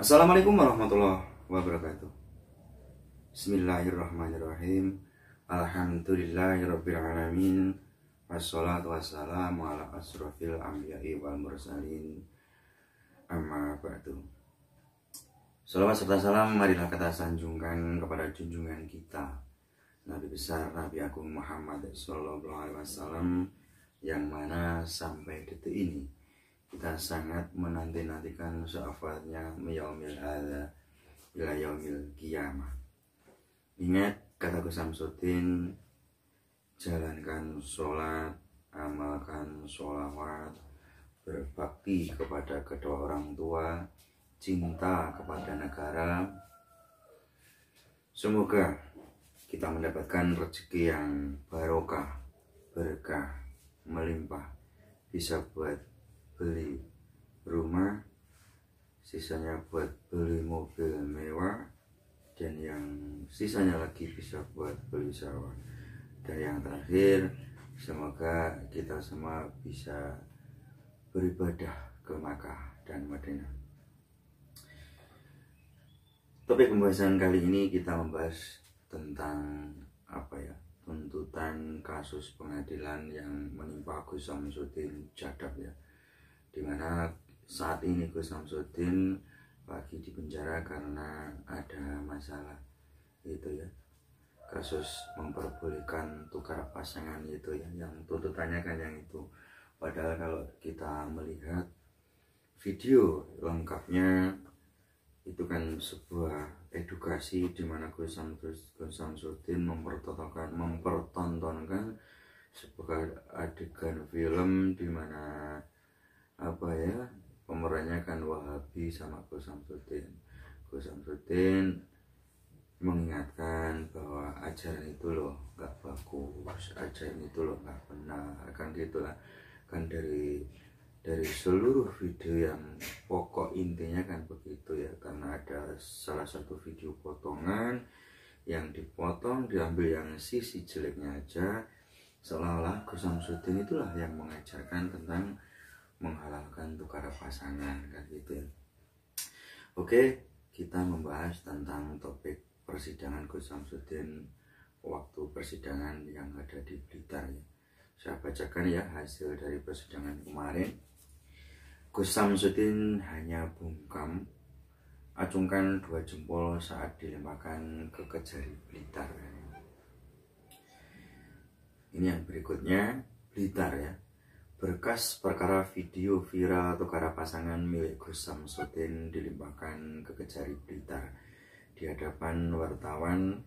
Assalamualaikum warahmatullahi wabarakatuh. Bismillahirrahmanirrahim. Alhamdulillahirabbil alamin. Wassalatu wassalamu ala asrofil anbiya'i wal mursalin. Amma ba'du. Salawat serta salam marilah kita sanjungkan kepada junjungan kita, Nabi besar Nabi Agung Muhammad sallallahu alaihi wasallam, yang mana sampai detik ini kita sangat menanti-nantikan syafaatnya yaumil hadza ila yaumil qiyamah. Ingat kata Gus Samsudin, jalankan sholat, amalkan sholawat, berbakti kepada kedua orang tua, cinta kepada negara. Semoga kita mendapatkan rezeki yang barokah, berkah, melimpah, bisa buat beli rumah, sisanya buat beli mobil mewah, dan yang sisanya lagi bisa buat beli sawah. Dan yang terakhir, semoga kita semua bisa beribadah ke Makkah dan Madinah. Topik pembahasan kali ini kita membahas tentang tuntutan kasus pengadilan yang menimpa Gus Samsudin Jadab, ya, dimana saat ini Gus Samsudin lagi di penjara karena ada masalah itu, ya, kasus memperbolehkan tukar pasangan itu, ya, yang tuntutannya kan yang itu. Padahal kalau kita melihat video lengkapnya itu kan sebuah edukasi di mana Gus Samsudin mempertontonkan sebuah adegan film di mana pemerannya kan Wahabi sama Gus Samsudin. Gus Samsudin mengingatkan bahwa ajaran itu loh nggak bagus, ajaran itu loh nggak benar, kan gitulah. Kan dari seluruh video yang pokok intinya kan begitu, ya, karena ada salah satu video potongan yang dipotong diambil yang sisi jeleknya aja, seolah-olah Gus Samsudin itulah yang mengajarkan tentang menghalalkan tukar pasangan, kan gitu, ya. Oke, kita membahas tentang topik persidangan Gus Samsudin waktu persidangan yang ada di Blitar, ya. Saya bacakan, ya, hasil dari persidangan kemarin. Gus Samsudin hanya bungkam, acungkan 2 jempol saat dilemparkan ke Kejari Blitar. Ini yang berikutnya, Blitar, ya. Berkas perkara video viral tukar pasangan milik Gus Samsudin dilimpahkan ke Kejari Blitar. Di hadapan wartawan,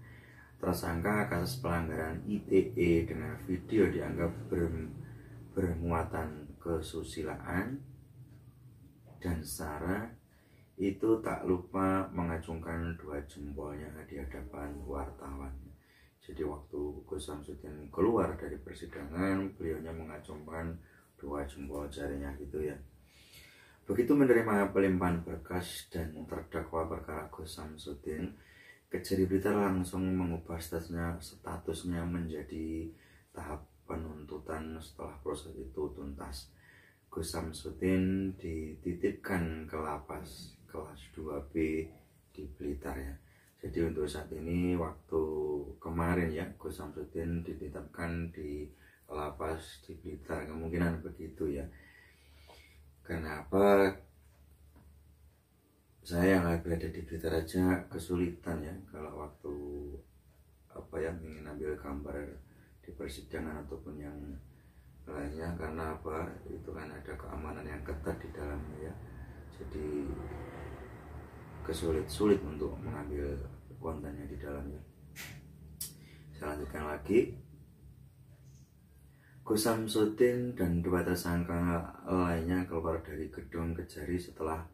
tersangka kasus pelanggaran ITE dengan video dianggap bermuatan kesusilaan dan sara itu tak lupa mengacungkan 2 jempolnya di hadapan wartawan. Jadi waktu Gus Samsudin keluar dari persidangan, beliaunya mengacungkan 2 jempol jarinya gitu, ya. Begitu menerima pelimpahan berkas dan terdakwa perkara Gus Samsudin, Kejari Blitar langsung mengubah statusnya menjadi tahap penuntutan setelah proses itu tuntas. Gus Samsudin dititipkan ke lapas kelas 2B di Blitar, ya. Jadi untuk saat ini, waktu kemarin, ya, Gus Samsudin dititipkan di lapas di Blitar, kemungkinan begitu, ya. Kenapa? Saya yang lagi berada di Blitar aja kesulitan, ya, kalau waktu ingin ambil gambar di persidangan ataupun yang lainnya, karena itu kan ada keamanan yang ketat di dalamnya, ya. Jadi sulit untuk mengambil kontennya di dalamnya. Saya lanjutkan lagi. Gus Samsudin dan 2 tersangka lainnya keluar dari gedung Kejari setelah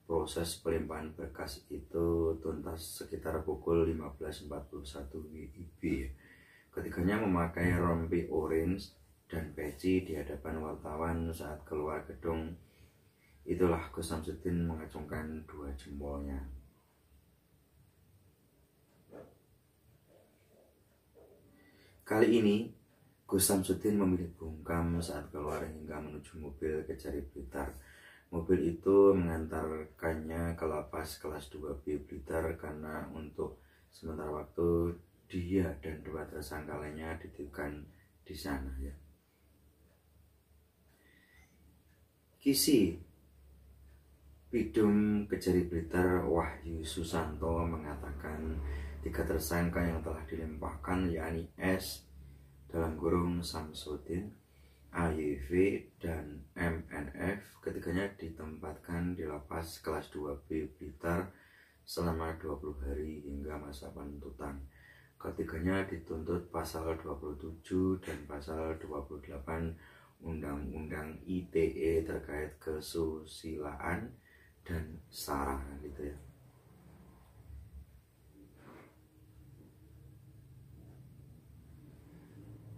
proses pelimpahan berkas itu tuntas sekitar pukul 15.41 WIB. Ketiganya memakai rompi orange dan peci di hadapan wartawan saat keluar gedung. Itulah Gus Samsudin mengacungkan 2 jempolnya. Kali ini Gus Samsudin memilih bungkam saat keluar hingga menuju mobil Kejari Blitar. mobil itu mengantarkannya ke lapas kelas 2B Blitar karena untuk sementara waktu dia dan 2 tersangka lainnya dititipkan di sana ya. Kisi Bidum Kejari Blitar Wahyu Susanto mengatakan 3 tersangka yang telah dilimpahkan yakni S Samsudin, AYV, dan MNF ketiganya ditempatkan di lapas kelas 2B Blitar selama 20 hari hingga masa penuntutan. Ketiganya dituntut pasal 27 dan pasal 28 Undang-Undang ITE terkait kesusilaan dan SARA gitu ya.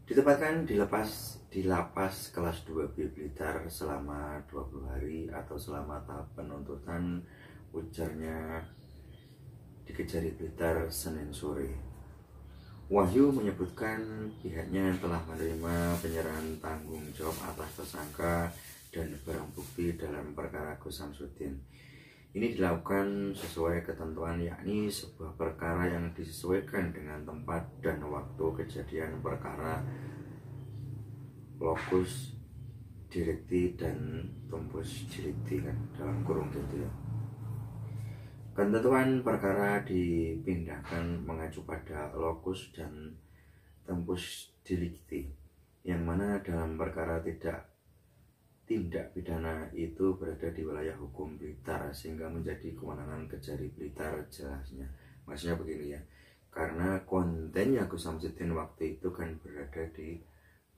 Ditempatkan di lapas kelas 2B Blitar selama 20 hari atau selama tahap penuntutan, ujarnya di Kejari Blitar Senin sore. Wahyu menyebutkan pihaknya telah menerima penyerahan tanggung jawab atas tersangka dan barang bukti dalam perkara Gus Samsudin. Ini dilakukan sesuai ketentuan, yakni sebuah perkara yang disesuaikan dengan tempat dan waktu kejadian perkara, lokus delicti dan tempus delicti kan, dalam kurung gitu ya. Ketentuan perkara dipindahkan mengacu pada lokus dan tempus delicti, yang mana dalam perkara tindak pidana itu berada di wilayah hukum Blitar sehingga menjadi kewenangan Kejari Blitar jelasnya. Maksudnya begini ya, karena kontennya Gus Samsudin waktu itu kan berada di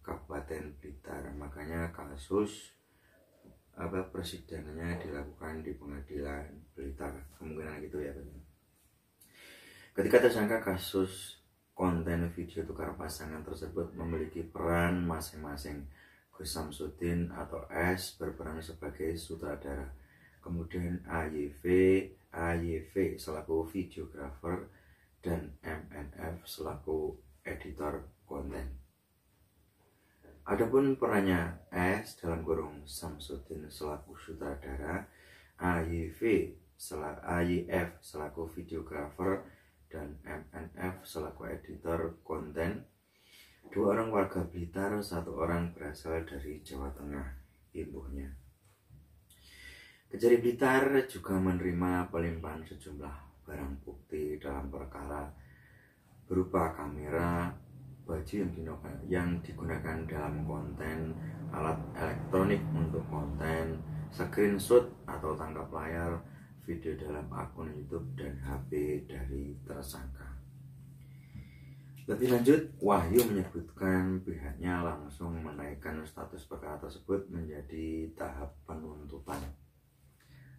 Kabupaten Blitar, makanya kasus persidangannya dilakukan di pengadilan Blitar, kemungkinan gitu ya. Ketika tersangka kasus konten video tukar pasangan tersebut memiliki peran masing-masing. Gus Samsudin atau S berperan sebagai sutradara, kemudian AYV selaku videografer, dan MNF selaku editor konten. Adapun perannya S Samsudin selaku sutradara, AYF selaku videografer, dan MNF selaku editor konten. 2 orang warga Blitar, 1 orang berasal dari Jawa Tengah, imbuhnya. Kejari Blitar juga menerima pelimpahan sejumlah barang bukti dalam perkara berupa kamera, baju yang digunakan dalam konten, alat elektronik untuk konten, screenshot atau tangkap layar, video dalam akun YouTube, dan HP dari tersangka. Lebih lanjut, Wahyu menyebutkan pihaknya langsung menaikkan status perkara tersebut menjadi tahap penuntutan.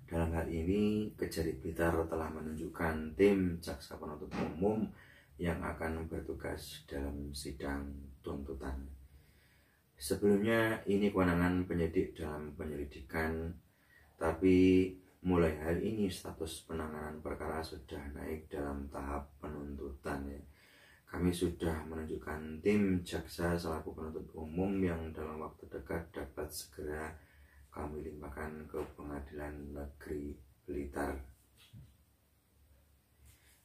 Dalam hal ini, Kejari Blitar telah menunjukkan tim jaksa penuntut umum yang akan bertugas dalam sidang tuntutan. Sebelumnya, ini kewenangan penyidik dalam penyelidikan, tapi mulai hari ini status penanganan perkara sudah naik dalam tahap penuntutan ya. Kami sudah menunjukkan tim jaksa selaku penuntut umum yang dalam waktu dekat dapat segera kami limpahkan ke Pengadilan Negeri Blitar.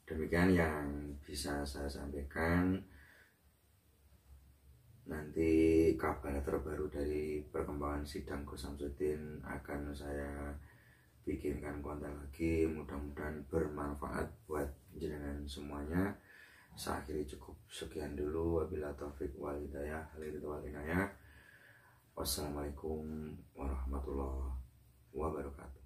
Demikian yang bisa saya sampaikan. Nanti kabar terbaru dari perkembangan sidang Gus Samsudin akan saya bikinkan konten lagi, mudah-mudahan bermanfaat buat jenengan semuanya. Saya akhiri cukup sekian dulu. Wabillahi taufiq wal hidayah. Wassalamualaikum warahmatullahi wabarakatuh.